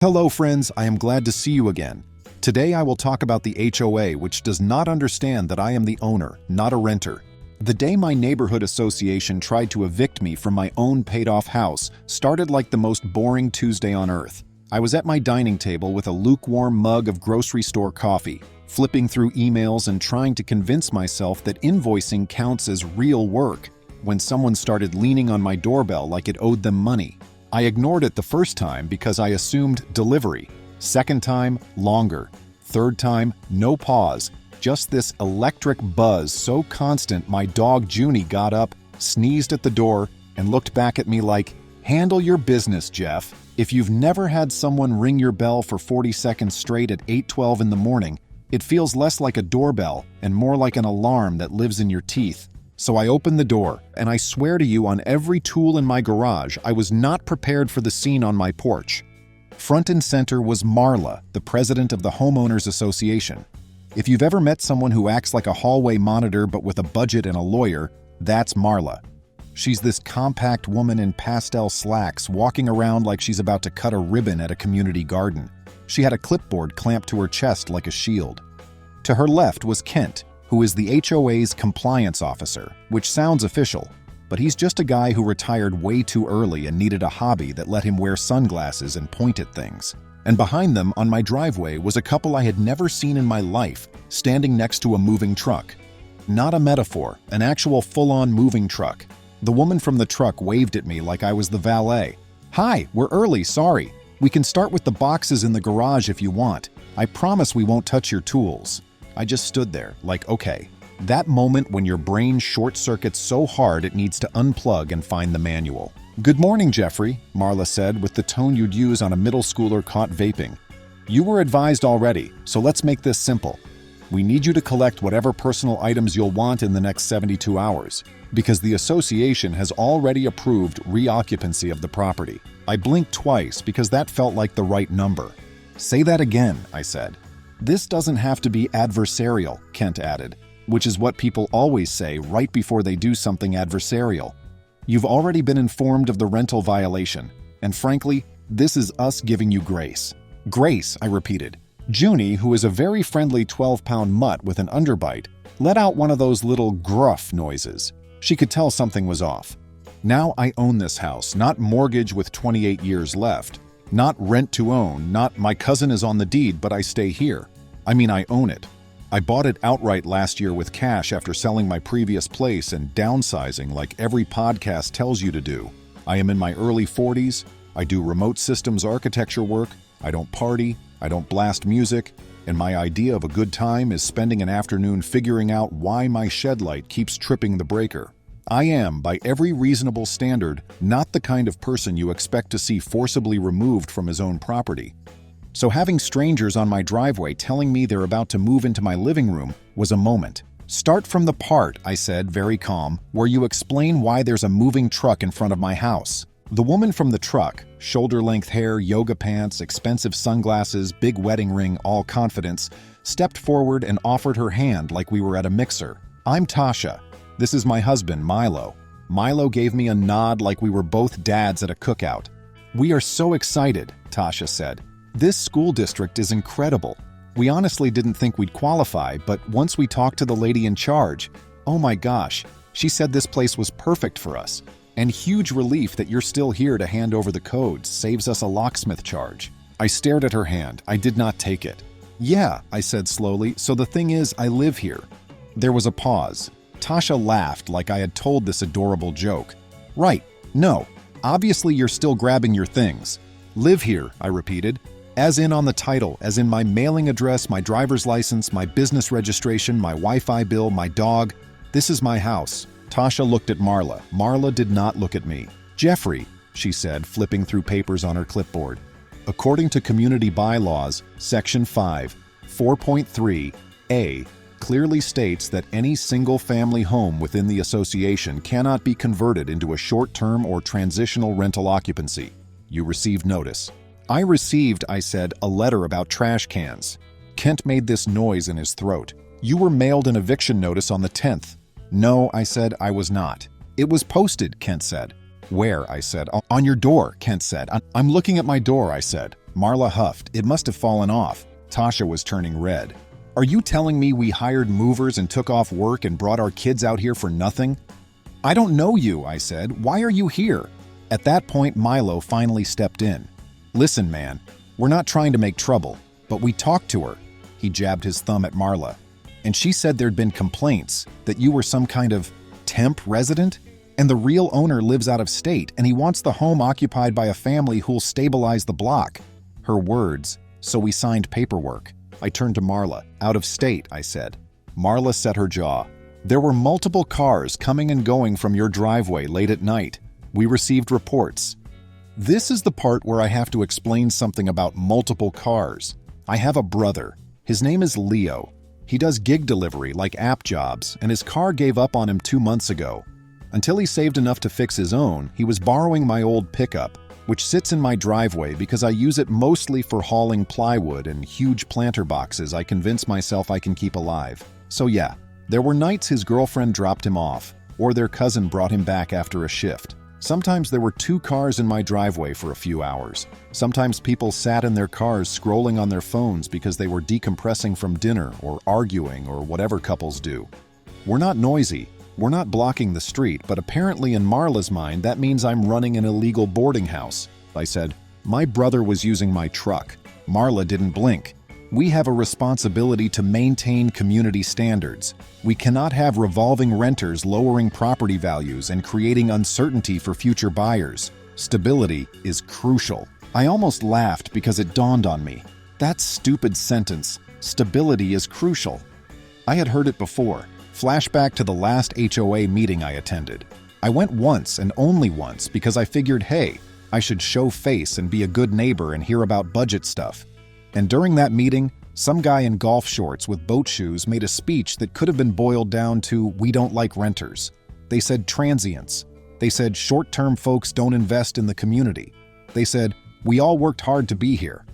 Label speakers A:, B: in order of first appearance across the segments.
A: Hello friends, I am glad to see you again. Today I will talk about the HOA, which does not understand that I am the owner, not a renter. The day my neighborhood association tried to evict me from my own paid-off house started like the most boring Tuesday on earth. I was at my dining table with a lukewarm mug of grocery store coffee, flipping through emails and trying to convince myself that invoicing counts as real work, when someone started leaning on my doorbell like it owed them money. I ignored it the first time because I assumed delivery. Second time, longer. Third time, no pause. Just this electric buzz so constant my dog Junie got up, sneezed at the door, and looked back at me like, "Handle your business, Jeff." If you've never had someone ring your bell for 40 seconds straight at 8:12 in the morning, it feels less like a doorbell and more like an alarm that lives in your teeth. So I opened the door, and I swear to you on every tool in my garage, I was not prepared for the scene on my porch. Front and center was Marla, the president of the Homeowners Association. If you've ever met someone who acts like a hallway monitor but with a budget and a lawyer, that's Marla. She's this compact woman in pastel slacks walking around like she's about to cut a ribbon at a community garden. She had a clipboard clamped to her chest like a shield. To her left was Kent, who is the HOA's compliance officer, which sounds official, but he's just a guy who retired way too early and needed a hobby that let him wear sunglasses and point at things. And behind them, on my driveway, was a couple I had never seen in my life, standing next to a moving truck. Not a metaphor, an actual full-on moving truck. The woman from the truck waved at me like I was the valet. "Hi, we're early, sorry. We can start with the boxes in the garage if you want. I promise we won't touch your tools." I just stood there, like, okay. That moment when your brain short-circuits so hard it needs to unplug and find the manual. "Good morning, Jeffrey," Marla said with the tone you'd use on a middle schooler caught vaping. "You were advised already, so let's make this simple. We need you to collect whatever personal items you'll want in the next 72 hours, because the association has already approved reoccupancy of the property." I blinked twice because that felt like the right number. "Say that again," I said. "This doesn't have to be adversarial," Kent added, which is what people always say right before they do something adversarial. "You've already been informed of the rental violation, and frankly, this is us giving you grace." "Grace," I repeated. Junie, who is a very friendly 12-pound mutt with an underbite, let out one of those little gruff noises. She could tell something was off. Now I own this house, not mortgage with 28 years left. Not rent to own, not my cousin is on the deed but I stay here. I mean, I own it. I bought it outright last year with cash after selling my previous place and downsizing like every podcast tells you to do. I am in my early 40s. I do remote systems architecture work. I don't party. I don't blast music. And my idea of a good time is spending an afternoon figuring out why my shed light keeps tripping the breaker. I am, by every reasonable standard, not the kind of person you expect to see forcibly removed from his own property. So having strangers on my driveway telling me they're about to move into my living room was a moment. "Start from the part," I said, very calm, "where you explain why there's a moving truck in front of my house." The woman from the truck, shoulder-length hair, yoga pants, expensive sunglasses, big wedding ring, all confidence, stepped forward and offered her hand like we were at a mixer. "I'm Tasha. This is my husband, Milo." Milo gave me a nod like we were both dads at a cookout. "We are so excited," Tasha said. "This school district is incredible. We honestly didn't think we'd qualify, but once we talked to the lady in charge, oh my gosh, she said this place was perfect for us. And huge relief that you're still here to hand over the codes saves us a locksmith charge." I stared at her hand. I did not take it. "Yeah," I said slowly, "so the thing is, I live here." There was a pause. Tasha laughed like I had told this adorable joke. "Right. No. Obviously you're still grabbing your things." "Live here," I repeated. "As in on the title, as in my mailing address, my driver's license, my business registration, my Wi-Fi bill, my dog. This is my house." Tasha looked at Marla. Marla did not look at me. "Jeffrey," she said, flipping through papers on her clipboard. "According to community bylaws, Section 5, 4.3a, clearly states that any single-family home within the association cannot be converted into a short-term or transitional rental occupancy. You received notice." "I received," I said, "a letter about trash cans." Kent made this noise in his throat. "You were mailed an eviction notice on the 10th. "No," I said, "I was not." "It was posted," Kent said. "Where?" I said. "On your door," Kent said. "I'm looking at my door," I said. Marla huffed. It must have fallen off. Tasha was turning red. Are you telling me we hired movers and took off work and brought our kids out here for nothing? I don't know you, I said. Why are you here? At that point, Milo finally stepped in. Listen, man, we're not trying to make trouble, but we talked to her. He jabbed his thumb at Marla. And she said there'd been complaints that you were some kind of temp resident, and the real owner lives out of state, and he wants the home occupied by a family who'll stabilize the block. Her words, so we signed paperwork. I turned to Marla. Out of state, I said. Marla set her jaw. There were multiple cars coming and going from your driveway late at night. We received reports. This is the part where I have to explain something about multiple cars. I have a brother. His name is Leo. He does gig delivery like app jobs, and his car gave up on him 2 months ago. Until he saved enough to fix his own, he was borrowing my old pickup, which sits in my driveway because I use it mostly for hauling plywood and huge planter boxes I convince myself I can keep alive. So yeah, there were nights his girlfriend dropped him off, or their cousin brought him back after a shift. Sometimes there were 2 cars in my driveway for a few hours. Sometimes people sat in their cars scrolling on their phones because they were decompressing from dinner or arguing or whatever couples do. We're not noisy. We're not blocking the street, but apparently in Marla's mind that means I'm running an illegal boarding house. I said, my brother was using my truck. Marla didn't blink. We have a responsibility to maintain community standards. We cannot have revolving renters lowering property values and creating uncertainty for future buyers. Stability is crucial. I almost laughed because it dawned on me. That stupid sentence, stability is crucial. I had heard it before. Flashback to the last HOA meeting I attended. I went once and only once because I figured, hey, I should show face and be a good neighbor and hear about budget stuff. And during that meeting, some guy in golf shorts with boat shoes made a speech that could have been boiled down to, we don't like renters. They said transients. They said short-term folks don't invest in the community. They said, we all worked hard to be here.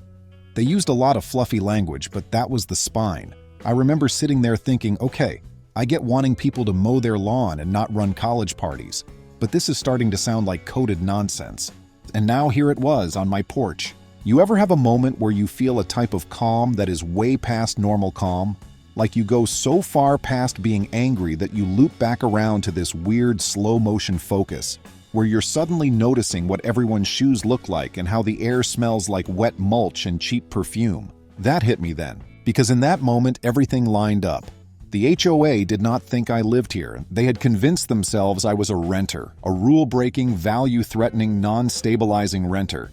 A: They used a lot of fluffy language, but that was the spine. I remember sitting there thinking, okay, I get wanting people to mow their lawn and not run college parties, but this is starting to sound like coded nonsense. And now here it was on my porch. You ever have a moment where you feel a type of calm that is way past normal calm? Like you go so far past being angry that you loop back around to this weird slow-motion focus, where you're suddenly noticing what everyone's shoes look like and how the air smells like wet mulch and cheap perfume. That hit me then, because in that moment everything lined up. The HOA did not think I lived here. They had convinced themselves I was a renter, a rule-breaking, value-threatening, non-stabilizing renter.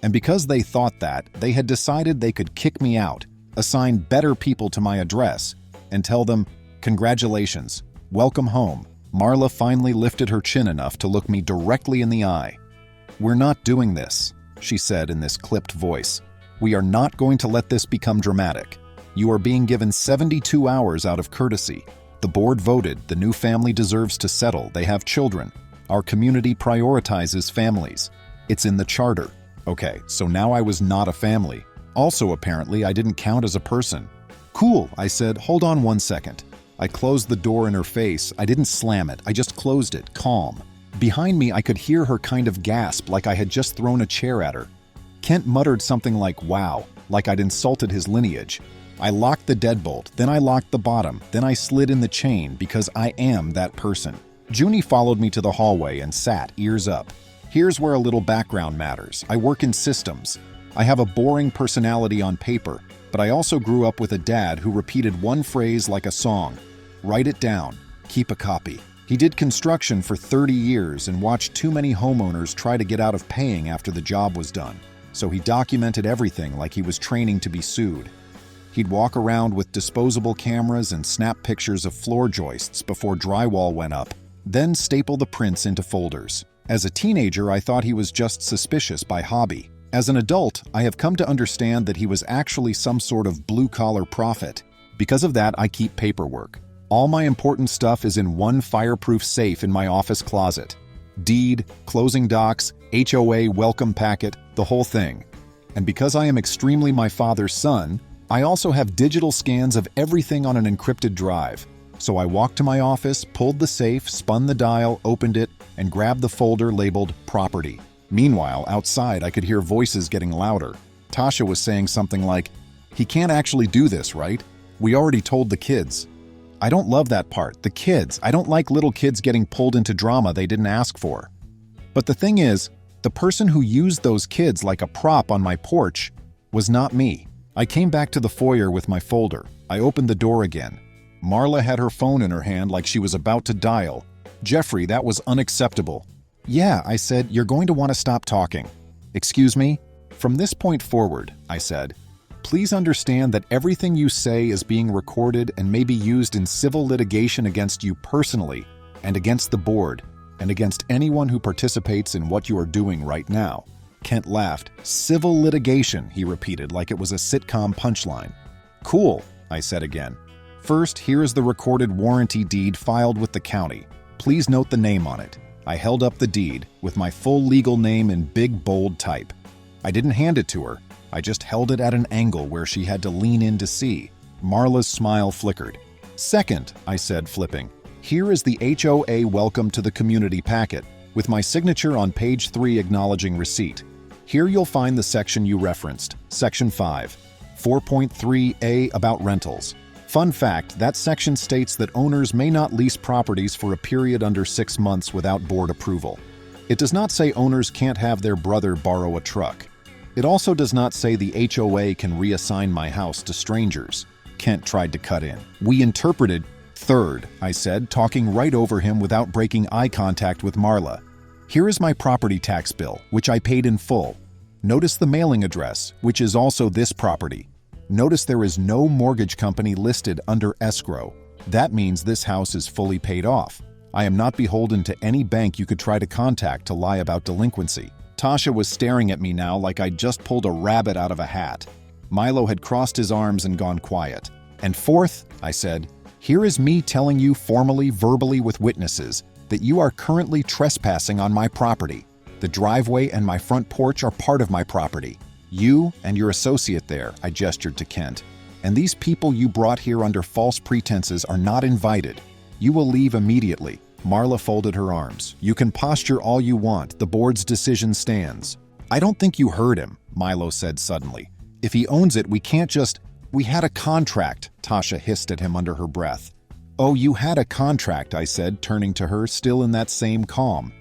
A: And because they thought that, they had decided they could kick me out, assign better people to my address, and tell them, congratulations, welcome home. Marla finally lifted her chin enough to look me directly in the eye. We're not doing this, she said in this clipped voice. We are not going to let this become dramatic. You are being given 72 hours out of courtesy. The board voted the new family deserves to settle. They have children. Our community prioritizes families. It's in the charter. Okay, so now I was not a family. Also, apparently, I didn't count as a person. Cool, I said, hold on 1 second. I closed the door in her face. I didn't slam it, I just closed it, calm. Behind me, I could hear her kind of gasp like I had just thrown a chair at her. Kent muttered something like, wow, like I'd insulted his lineage. I locked the deadbolt, then I locked the bottom, then I slid in the chain because I am that person. Junie followed me to the hallway and sat, ears up. Here's where a little background matters. I work in systems. I have a boring personality on paper, but I also grew up with a dad who repeated one phrase like a song. Write it down. Keep a copy. He did construction for 30 years and watched too many homeowners try to get out of paying after the job was done. So he documented everything like he was training to be sued. He'd walk around with disposable cameras and snap pictures of floor joists before drywall went up, then staple the prints into folders. As a teenager, I thought he was just suspicious by hobby. As an adult, I have come to understand that he was actually some sort of blue-collar prophet. Because of that, I keep paperwork. All my important stuff is in one fireproof safe in my office closet. Deed, closing docs, HOA welcome packet, the whole thing. And because I am extremely my father's son, I also have digital scans of everything on an encrypted drive. So I walked to my office, pulled the safe, spun the dial, opened it, and grabbed the folder labeled Property. Meanwhile, outside I could hear voices getting louder. Tasha was saying something like, "He can't actually do this, right? We already told the kids." I don't love that part. The kids. I don't like little kids getting pulled into drama they didn't ask for. But the thing is, the person who used those kids like a prop on my porch was not me. I came back to the foyer with my folder. I opened the door again. Marla had her phone in her hand like she was about to dial. "Jeffrey, that was unacceptable." "Yeah," I said, "you're going to want to stop talking." "Excuse me?" "From this point forward," I said, "please understand that everything you say is being recorded and may be used in civil litigation against you personally and against the board and against anyone who participates in what you are doing right now." Kent laughed. "Civil litigation," he repeated like it was a sitcom punchline. "Cool," I said again. "First, here is the recorded warranty deed filed with the county. Please note the name on it." I held up the deed with my full legal name in big, bold type. I didn't hand it to her. I just held it at an angle where she had to lean in to see. Marla's smile flickered. "Second," I said, flipping, "here is the HOA welcome to the community packet, with my signature on page 3 acknowledging receipt. Here you'll find the section you referenced, Section 5, 4.3a about rentals. Fun fact, that section states that owners may not lease properties for a period under 6 months without board approval. It does not say owners can't have their brother borrow a truck. It also does not say the HOA can reassign my house to strangers." Kent tried to cut in. "We interpreted..." "Third," I said, talking right over him without breaking eye contact with Marla. "Here is my property tax bill, which I paid in full. Notice the mailing address, which is also this property. Notice there is no mortgage company listed under escrow. That means this house is fully paid off. I am not beholden to any bank you could try to contact to lie about delinquency." Tasha was staring at me now like I'd just pulled a rabbit out of a hat. Milo had crossed his arms and gone quiet. "And fourth," I said, "here is me telling you formally, verbally with witnesses, that you are currently trespassing on my property. The driveway and my front porch are part of my property. You and your associate there," I gestured to Kent, "and these people you brought here under false pretenses are not invited. You will leave immediately." Marla folded her arms. "You can posture all you want. The board's decision stands." "I don't think you heard him," Milo said suddenly. "If he owns it, we can't just..." "We had a contract," Tasha hissed at him under her breath. "Oh, you had a contract," I said, turning to her, still in that same calm.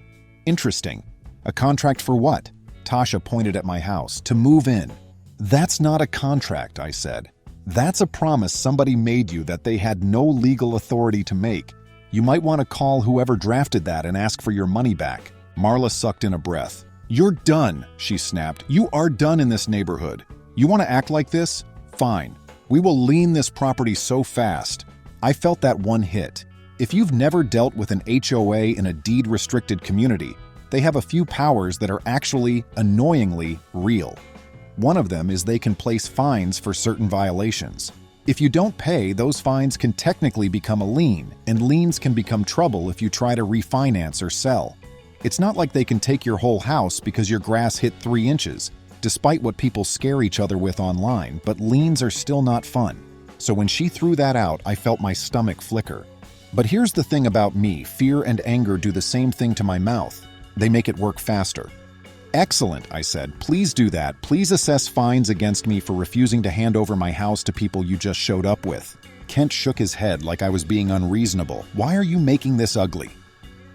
A: "Interesting. A contract for what?" Tasha pointed at my house. "To move in." "That's not a contract," I said. "That's a promise somebody made you that they had no legal authority to make. You might want to call whoever drafted that and ask for your money back." Marla sucked in a breath. "You're done," she snapped. "You are done in this neighborhood. You want to act like this? Fine. We will lien this property so fast." I felt that one hit. If you've never dealt with an HOA in a deed-restricted community, they have a few powers that are actually, annoyingly, real. One of them is they can place fines for certain violations. If you don't pay, those fines can technically become a lien, and liens can become trouble if you try to refinance or sell. It's not like they can take your whole house because your grass hit 3 inches, despite what people scare each other with online, but liens are still not fun. So when she threw that out, I felt my stomach flicker. But here's the thing about me, fear and anger do the same thing to my mouth. They make it work faster. "Excellent," I said. "Please do that. Please assess fines against me for refusing to hand over my house to people you just showed up with." Kent shook his head like I was being unreasonable. "Why are you making this ugly?"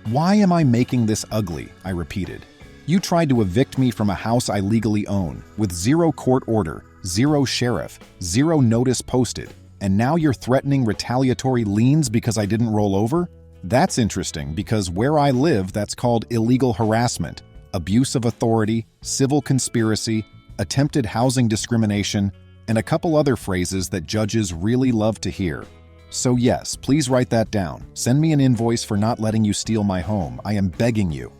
A: "Why am I making this ugly?" I repeated. "You tried to evict me from a house I legally own, with 0 court order, 0 sheriff, 0 notice posted, and now you're threatening retaliatory liens because I didn't roll over? That's interesting because where I live, that's called illegal harassment, abuse of authority, civil conspiracy, attempted housing discrimination, and a couple other phrases that judges really love to hear. So yes, please write that down. Send me an invoice for not letting you steal my home. I am begging you."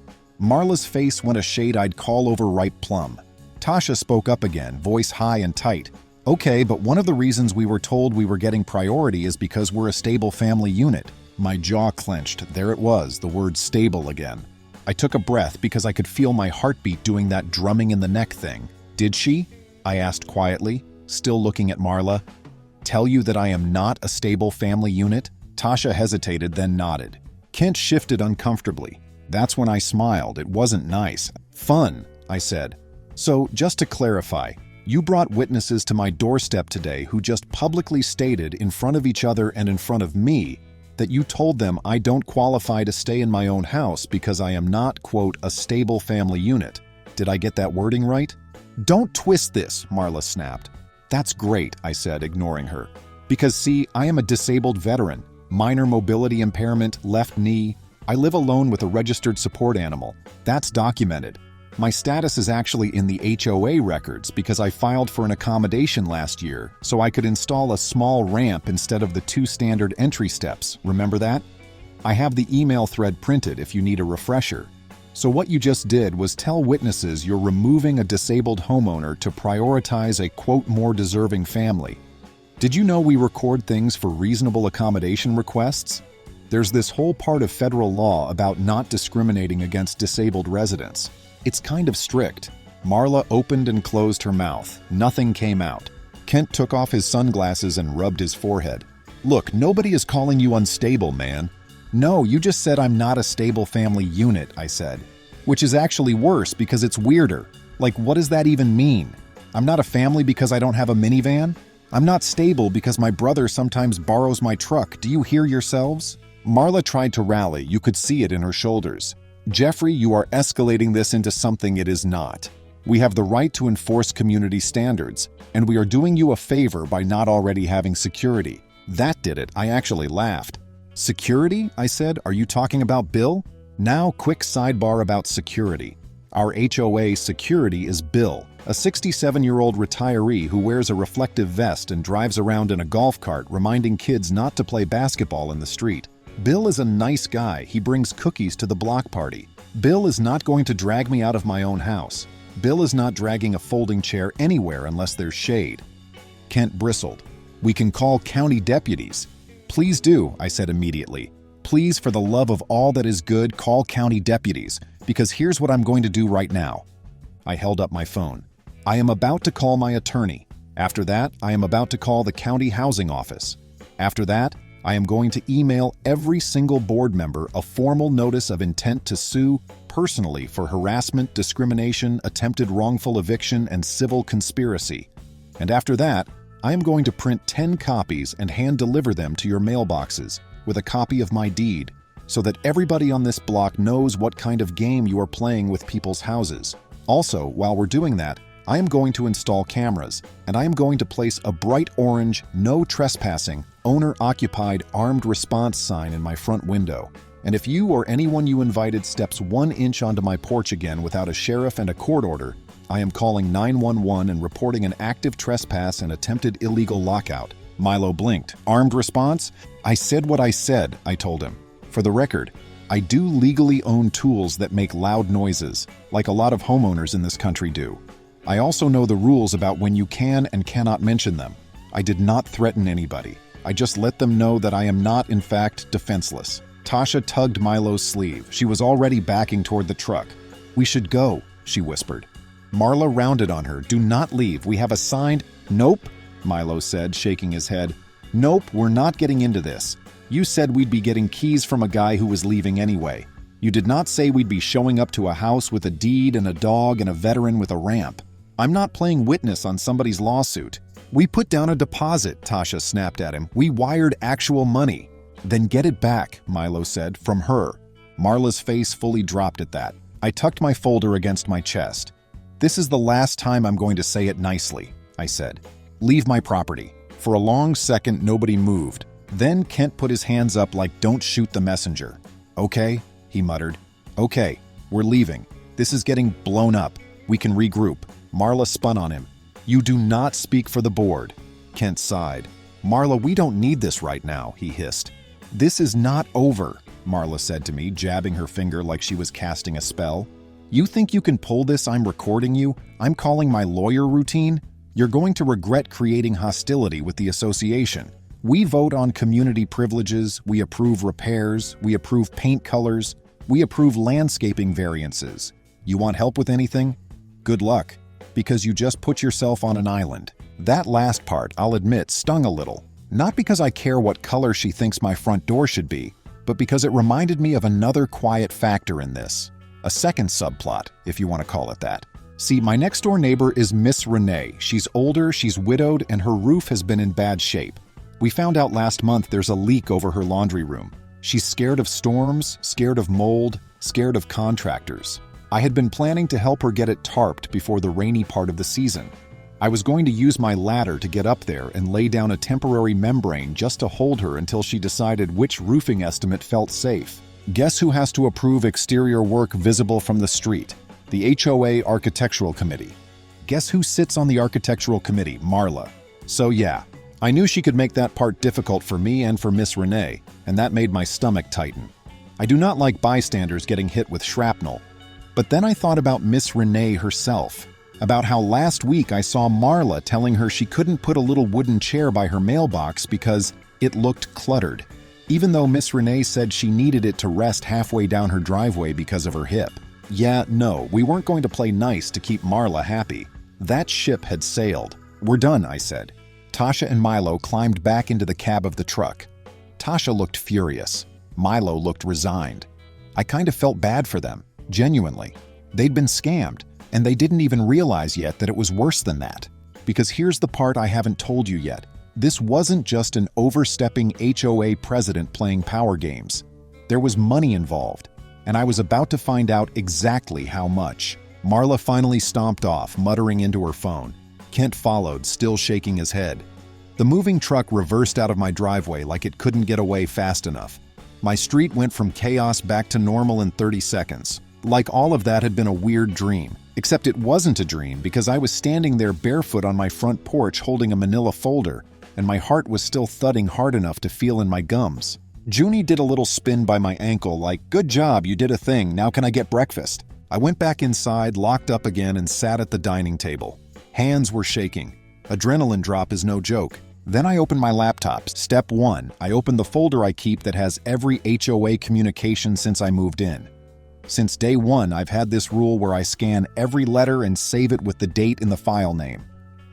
A: Marla's face went a shade I'd call over ripe plum. Tasha spoke up again, voice high and tight. "Okay, but one of the reasons we were told we were getting priority is because we're a stable family unit." My jaw clenched. There it was, the word stable again. I took a breath because I could feel my heartbeat doing that drumming in the neck thing. "Did she?" I asked quietly, still looking at Marla. "Tell you that I am not a stable family unit?" Tasha hesitated, then nodded. Kent shifted uncomfortably. That's when I smiled. It wasn't nice. "Fun," I said. "So, just to clarify, You brought witnesses to my doorstep today who just publicly stated in front of each other and in front of me that you told them I don't qualify to stay in my own house because I am not, quote, a stable family unit. Did I get that wording right? Don't twist this, Marla snapped. That's great, I said, ignoring her. Because see, I am a disabled veteran, minor mobility impairment, left knee. I live alone with a registered support animal. That's documented. My status is actually in the HOA records because I filed for an accommodation last year so I could install a small ramp instead of the 2 standard entry steps. Remember that? I have the email thread printed if you need a refresher. So what you just did was tell witnesses you're removing a disabled homeowner to prioritize a, quote, more deserving family. Did you know we record things for reasonable accommodation requests? There's this whole part of federal law about not discriminating against disabled residents. It's kind of strict. Marla opened and closed her mouth. Nothing came out. Kent took off his sunglasses and rubbed his forehead. Look, nobody is calling you unstable, man. No, you just said I'm not a stable family unit, I said. Which is actually worse because it's weirder. Like, what does that even mean? I'm not a family because I don't have a minivan? I'm not stable because my brother sometimes borrows my truck. Do you hear yourselves? Marla tried to rally. You could see it in her shoulders. Jeffrey, you are escalating this into something it is not. We have the right to enforce community standards, and we are doing you a favor by not already having security. That did it. I actually laughed. Security? I said. Are you talking about Bill? Now, quick sidebar about security. Our HOA security is Bill, a 67-year-old retiree who wears a reflective vest and drives around in a golf cart reminding kids not to play basketball in the street. Bill is a nice guy. He brings cookies to the block party. Bill is not going to drag me out of my own house. Bill is not dragging a folding chair anywhere unless there's shade. Kent bristled. We can call county deputies. Please do, I said immediately. Please, for the love of all that is good, call county deputies, because here's what I'm going to do right now. I held up my phone. I am about to call my attorney. After that, I am about to call the county housing office. After that, I am going to email every single board member a formal notice of intent to sue personally for harassment, discrimination, attempted wrongful eviction, and civil conspiracy. And after that, I am going to print 10 copies and hand-deliver them to your mailboxes with a copy of my deed so that everybody on this block knows what kind of game you are playing with people's houses. Also, while we're doing that, I am going to install cameras, and I am going to place a bright orange, no trespassing, owner-occupied armed response sign in my front window. And if you or anyone you invited steps 1 inch onto my porch again without a sheriff and a court order, I am calling 911 and reporting an active trespass and attempted illegal lockout. Milo blinked. Armed response? I said what I said, I told him. For the record, I do legally own tools that make loud noises, like a lot of homeowners in this country do. I also know the rules about when you can and cannot mention them. I did not threaten anybody. I just let them know that I am not, in fact, defenseless. Tasha tugged Milo's sleeve. She was already backing toward the truck. We should go, she whispered. Marla rounded on her. Do not leave. We have a signed... Nope, Milo said, shaking his head. Nope, we're not getting into this. You said we'd be getting keys from a guy who was leaving anyway. You did not say we'd be showing up to a house with a deed and a dog and a veteran with a ramp. I'm not playing witness on somebody's lawsuit. We put down a deposit, Tasha snapped at him. We wired actual money. Then get it back, Milo said, from her. Marla's face fully dropped at that. I tucked my folder against my chest. This is the last time I'm going to say it nicely, I said. Leave my property. For a long second, nobody moved. Then Kent put his hands up like, don't shoot the messenger. Okay, he muttered. Okay, we're leaving. This is getting blown up. We can regroup. Marla spun on him. You do not speak for the board. Kent sighed. Marla, we don't need this right now, he hissed. This is not over, Marla said to me, jabbing her finger like she was casting a spell. You think you can pull this? I'm recording you. I'm calling my lawyer routine. You're going to regret creating hostility with the association. We vote on community privileges, we approve repairs, we approve paint colors, we approve landscaping variances. You want help with anything? Good luck, because you just put yourself on an island. That last part, I'll admit, stung a little. Not because I care what color she thinks my front door should be, but because it reminded me of another quiet factor in this. A second subplot, if you want to call it that. See, my next-door neighbor is Miss Renee. She's older, she's widowed, and her roof has been in bad shape. We found out last month there's a leak over her laundry room. She's scared of storms, scared of mold, scared of contractors. I had been planning to help her get it tarped before the rainy part of the season. I was going to use my ladder to get up there and lay down a temporary membrane just to hold her until she decided which roofing estimate felt safe. Guess who has to approve exterior work visible from the street? The HOA Architectural Committee. Guess who sits on the Architectural Committee? Marla. So yeah, I knew she could make that part difficult for me and for Miss Renee, and that made my stomach tighten. I do not like bystanders getting hit with shrapnel. But then I thought about Miss Renee herself, about how last week I saw Marla telling her she couldn't put a little wooden chair by her mailbox because it looked cluttered, even though Miss Renee said she needed it to rest halfway down her driveway because of her hip. Yeah, no, we weren't going to play nice to keep Marla happy. That ship had sailed. We're done, I said. Tasha and Milo climbed back into the cab of the truck. Tasha looked furious. Milo looked resigned. I kind of felt bad for them, genuinely. They'd been scammed, and they didn't even realize yet that it was worse than that. Because here's the part I haven't told you yet. This wasn't just an overstepping HOA president playing power games. There was money involved, and I was about to find out exactly how much. Marla finally stomped off, muttering into her phone. Kent followed, still shaking his head. The moving truck reversed out of my driveway like it couldn't get away fast enough. My street went from chaos back to normal in 30 seconds. Like all of that had been a weird dream. Except it wasn't a dream because I was standing there barefoot on my front porch holding a manila folder, and my heart was still thudding hard enough to feel in my gums. Junie did a little spin by my ankle like, "Good job, you did a thing, now can I get breakfast?" I went back inside, locked up again, and sat at the dining table. Hands were shaking. Adrenaline drop is no joke. Then I opened my laptop. Step 1, I opened the folder I keep that has every HOA communication since I moved in. Since day 1, I've had this rule where I scan every letter and save it with the date in the file name.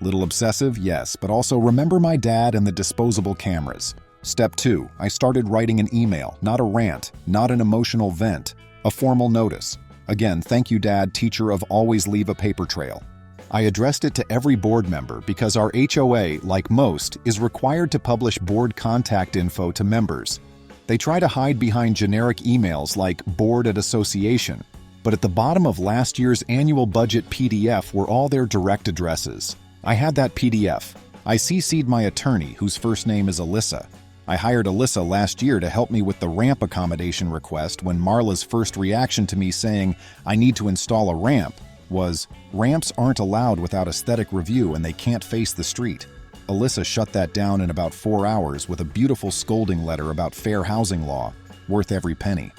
A: Little obsessive, yes, but also remember my dad and the disposable cameras. Step 2, I started writing an email, not a rant, not an emotional vent, a formal notice. Again, thank you, Dad, teacher of always leave a paper trail. I addressed it to every board member because our HOA, like most, is required to publish board contact info to members. They try to hide behind generic emails like board at association, but at the bottom of last year's annual budget PDF were all their direct addresses. I had that PDF. I CC'd my attorney, whose first name is Alyssa. I hired Alyssa last year to help me with the ramp accommodation request when Marla's first reaction to me saying, "I need to install a ramp," was, "Ramps aren't allowed without aesthetic review and they can't face the street." Alyssa shut that down in about 4 hours with a beautiful scolding letter about fair housing law, worth every penny.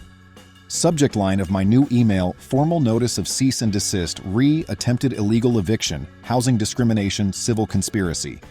A: Subject line of my new email, formal notice of cease and desist, attempted illegal eviction, housing discrimination, civil conspiracy.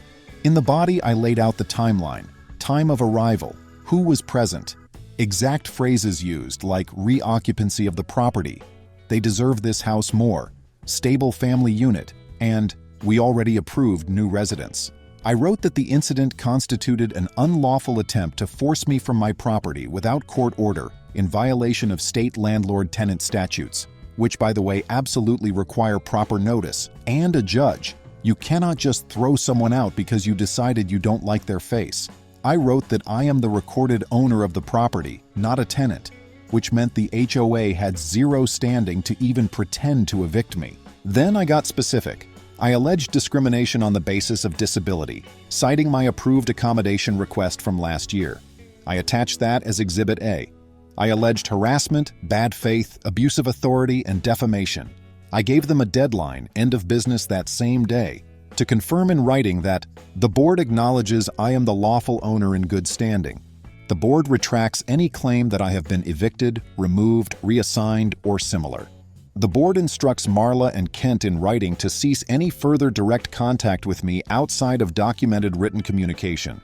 A: In the body, I laid out the timeline, time of arrival, who was present, exact phrases used like reoccupancy of the property, they deserve this house more, stable family unit, and we already approved new residents. I wrote that the incident constituted an unlawful attempt to force me from my property without court order in violation of state landlord-tenant statutes, which, by the way, absolutely require proper notice and a judge. You cannot just throw someone out because you decided you don't like their face. I wrote that I am the recorded owner of the property, not a tenant, which meant the HOA had zero standing to even pretend to evict me. Then I got specific. I alleged discrimination on the basis of disability, citing my approved accommodation request from last year. I attached that as Exhibit A. I alleged harassment, bad faith, abuse of authority, and defamation. I gave them a deadline, end of business that same day, to confirm in writing that the board acknowledges I am the lawful owner in good standing. The board retracts any claim that I have been evicted, removed, reassigned, or similar. The board instructs Marla and Kent in writing to cease any further direct contact with me outside of documented written communication.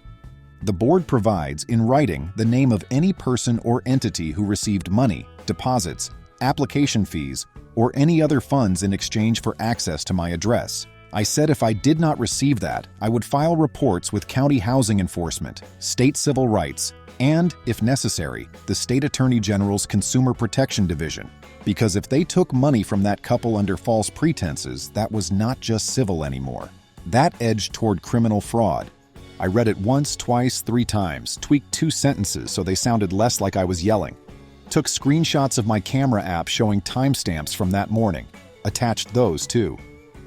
A: The board provides, in writing, the name of any person or entity who received money, deposits, application fees, or any other funds in exchange for access to my address. I said if I did not receive that, I would file reports with County Housing Enforcement, State Civil Rights, and, if necessary, the State Attorney General's Consumer Protection Division. Because if they took money from that couple under false pretenses, that was not just civil anymore. That edged toward criminal fraud. I read it once, twice, 3 times, tweaked 2 sentences so they sounded less like I was yelling. Took screenshots of my camera app showing timestamps from that morning. Attached those too.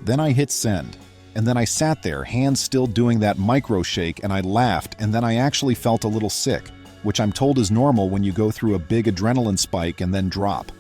A: Then I hit send. And then I sat there, hands still doing that micro shake, and I laughed, and then I actually felt a little sick, which I'm told is normal when you go through a big adrenaline spike and then drop.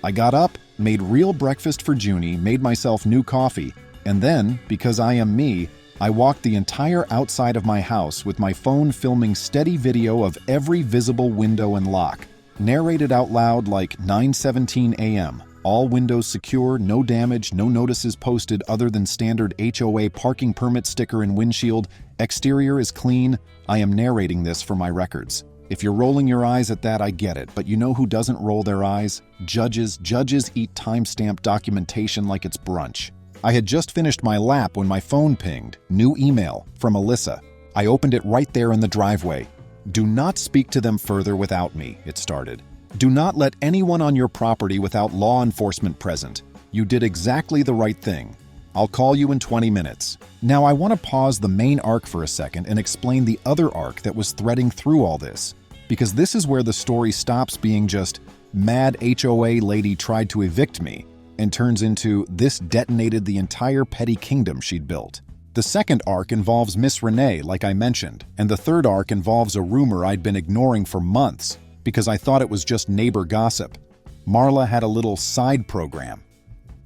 A: I got up, made real breakfast for Junie, made myself new coffee, and then, because I am me, I walked the entire outside of my house with my phone filming steady video of every visible window and lock. Narrated out loud like 9:17 a.m. All windows secure, no damage, no notices posted other than standard HOA parking permit sticker and windshield. Exterior is clean. I am narrating this for my records. If you're rolling your eyes at that, I get it, but you know who doesn't roll their eyes? Judges. Judges eat timestamp documentation like it's brunch. I had just finished my lap when my phone pinged. New email from Alyssa. I opened it right there in the driveway. Do not speak to them further without me, it started. Do not let anyone on your property without law enforcement present. You did exactly the right thing. I'll call you in 20 minutes. Now I want to pause the main arc for a second and explain the other arc that was threading through all this. Because this is where the story stops being just, mad HOA lady tried to evict me, and turns into, this detonated the entire petty kingdom she'd built. The second arc involves Miss Renee, like I mentioned, and the third arc involves a rumor I'd been ignoring for months, because I thought it was just neighbor gossip. Marla had a little side program.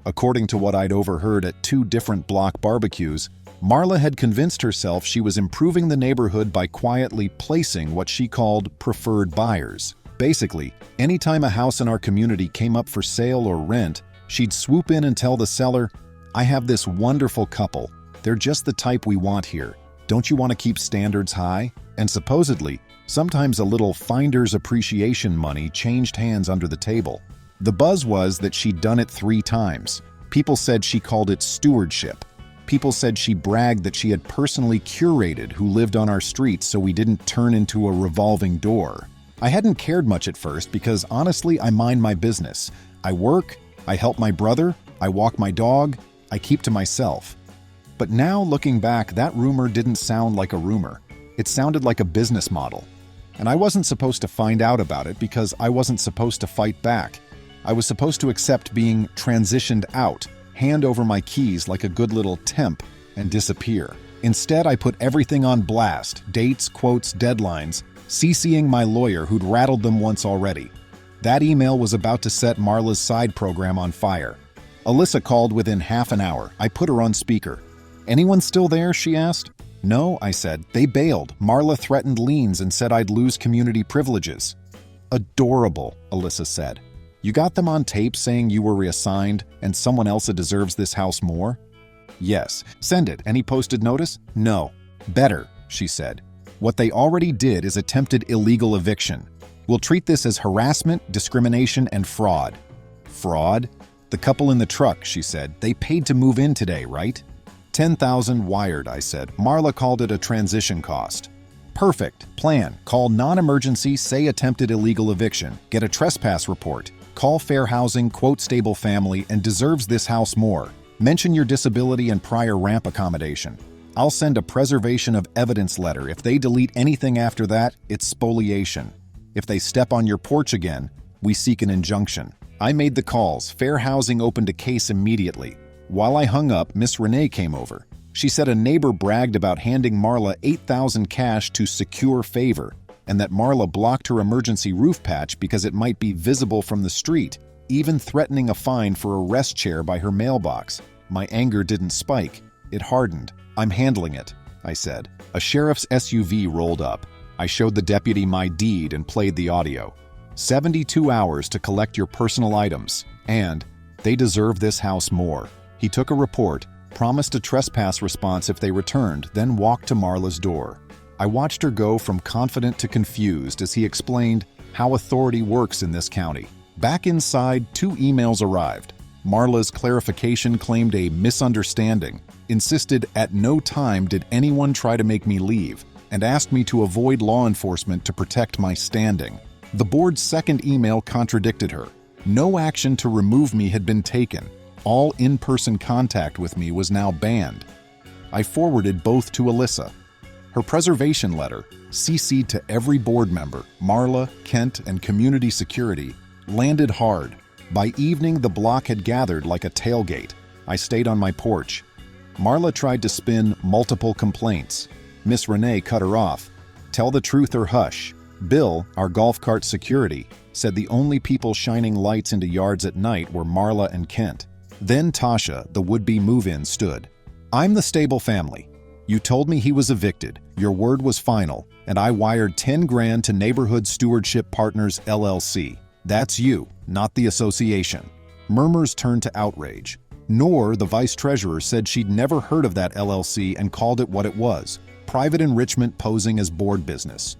A: According to what I'd overheard at 2 different block barbecues, Marla had convinced herself she was improving the neighborhood by quietly placing what she called preferred buyers. Basically, anytime a house in our community came up for sale or rent, she'd swoop in and tell the seller, "I have this wonderful couple. They're just the type we want here. Don't you want to keep standards high?" And supposedly, sometimes a little finder's appreciation money changed hands under the table. The buzz was that she'd done it 3 times. People said she called it stewardship. People said she bragged that she had personally curated who lived on our streets so we didn't turn into a revolving door. I hadn't cared much at first because honestly, I mind my business. I work, I help my brother, I walk my dog, I keep to myself. But now, looking back, that rumor didn't sound like a rumor. It sounded like a business model. And I wasn't supposed to find out about it because I wasn't supposed to fight back. I was supposed to accept being transitioned out, hand over my keys like a good little temp, and disappear. Instead, I put everything on blast, dates, quotes, deadlines, CCing my lawyer who'd rattled them once already. That email was about to set Marla's side program on fire. Alyssa called within half an hour. I put her on speaker. "Anyone still there?" she asked. "No," I said. "They bailed. Marla threatened liens and said I'd lose community privileges." "Adorable," Alyssa said. "You got them on tape saying you were reassigned and someone else deserves this house more?" "Yes." "Send it. Any posted notice?" "No." "Better," she said. "What they already did is attempted illegal eviction. We'll treat this as harassment, discrimination, and fraud." "Fraud?" "The couple in the truck," she said. "They paid to move in today, right?" $10,000 wired, I said. Marla called it a transition cost. "Perfect. Plan. Call non-emergency, say attempted illegal eviction. Get a trespass report. Call fair housing, quote stable family, and deserves this house more. Mention your disability and prior ramp accommodation. I'll send a preservation of evidence letter. If they delete anything after that, it's spoliation. If they step on your porch again, we seek an injunction." I made the calls. Fair housing opened a case immediately. While I hung up, Miss Renee came over. She said a neighbor bragged about handing Marla $8,000 cash to secure favor, and that Marla blocked her emergency roof patch because it might be visible from the street, even threatening a fine for a rest chair by her mailbox. My anger didn't spike. It hardened. "I'm handling it," I said. A sheriff's SUV rolled up. I showed the deputy my deed and played the audio. 72 hours to collect your personal items, and they deserve this house more. He took a report, promised a trespass response if they returned, then walked to Marla's door. I watched her go from confident to confused as he explained how authority works in this county. Back inside, 2 emails arrived. Marla's clarification claimed a misunderstanding, insisted at no time did anyone try to make me leave, and asked me to avoid law enforcement to protect my standing. The board's second email contradicted her. No action to remove me had been taken. All in-person contact with me was now banned. I forwarded both to Alyssa. Her preservation letter, CC'd to every board member, Marla, Kent, and community security, landed hard. By evening, the block had gathered like a tailgate. I stayed on my porch. Marla tried to spin multiple complaints. Miss Renee cut her off. Tell the truth or hush. Bill, our golf cart security, said the only people shining lights into yards at night were Marla and Kent. Then Tasha, the would-be move-in, stood. I'm the stable family. You told me he was evicted, your word was final, and I wired 10 grand to Neighborhood Stewardship Partners LLC. That's you, not the association. Murmurs turned to outrage. Noor, the vice treasurer, said she'd never heard of that LLC and called it what it was, private enrichment posing as board business.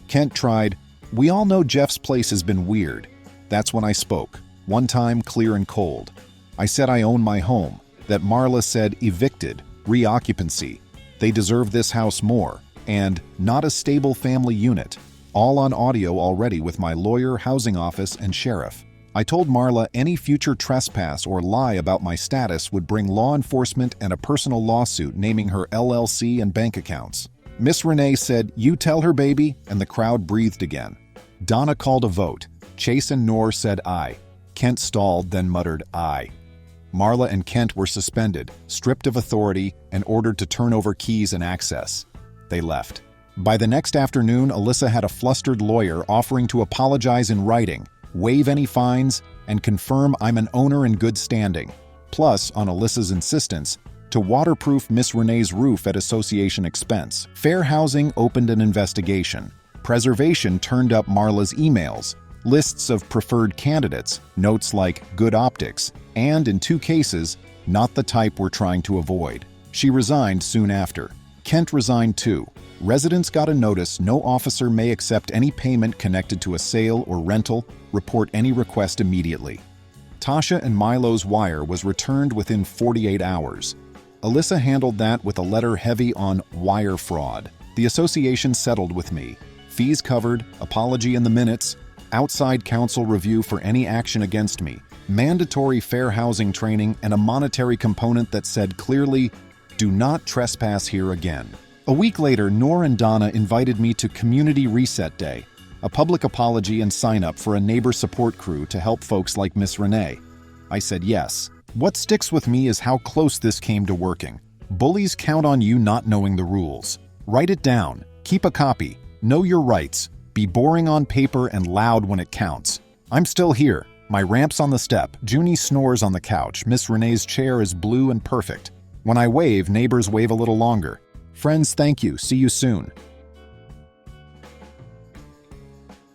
A: Kent tried, we all know Jeff's place has been weird. That's when I spoke, one time clear and cold. I said I own my home, that Marla said evicted, reoccupancy. They deserve this house more, and not a stable family unit. All on audio already with my lawyer, housing office, and sheriff. I told Marla any future trespass or lie about my status would bring law enforcement and a personal lawsuit naming her LLC and bank accounts. Miss Renee said, you tell her, baby, and the crowd breathed again. Donna called a vote. Chase and Noor said aye. Kent stalled, then muttered aye. Marla and Kent were suspended, stripped of authority, and ordered to turn over keys and access. They left. By the next afternoon, Alyssa had a flustered lawyer offering to apologize in writing, waive any fines, and confirm I'm an owner in good standing. Plus, on Alyssa's insistence, to waterproof Miss Renee's roof at association expense. Fair Housing opened an investigation. Preservation turned up Marla's emails, lists of preferred candidates, notes like good optics, and in 2 cases, not the type we're trying to avoid. She resigned soon after. Kent resigned too. Residents got a notice no officer may accept any payment connected to a sale or rental, report any request immediately. Tasha and Milo's wire was returned within 48 hours. Alyssa handled that with a letter heavy on wire fraud. The association settled with me. Fees covered, apology in the minutes, outside counsel review for any action against me, mandatory fair housing training, and a monetary component that said clearly, do not trespass here again. A week later, Noor and Donna invited me to Community Reset Day, a public apology and sign-up for a neighbor support crew to help folks like Miss Renee. I said yes. What sticks with me is how close this came to working. Bullies count on you not knowing the rules. Write it down. Keep a copy. Know your rights. Be boring on paper and loud when it counts. I'm still here. My ramp's on the step. Junie snores on the couch. Miss Renee's chair is blue and perfect. When I wave, neighbors wave a little longer. Friends, thank you. See you soon.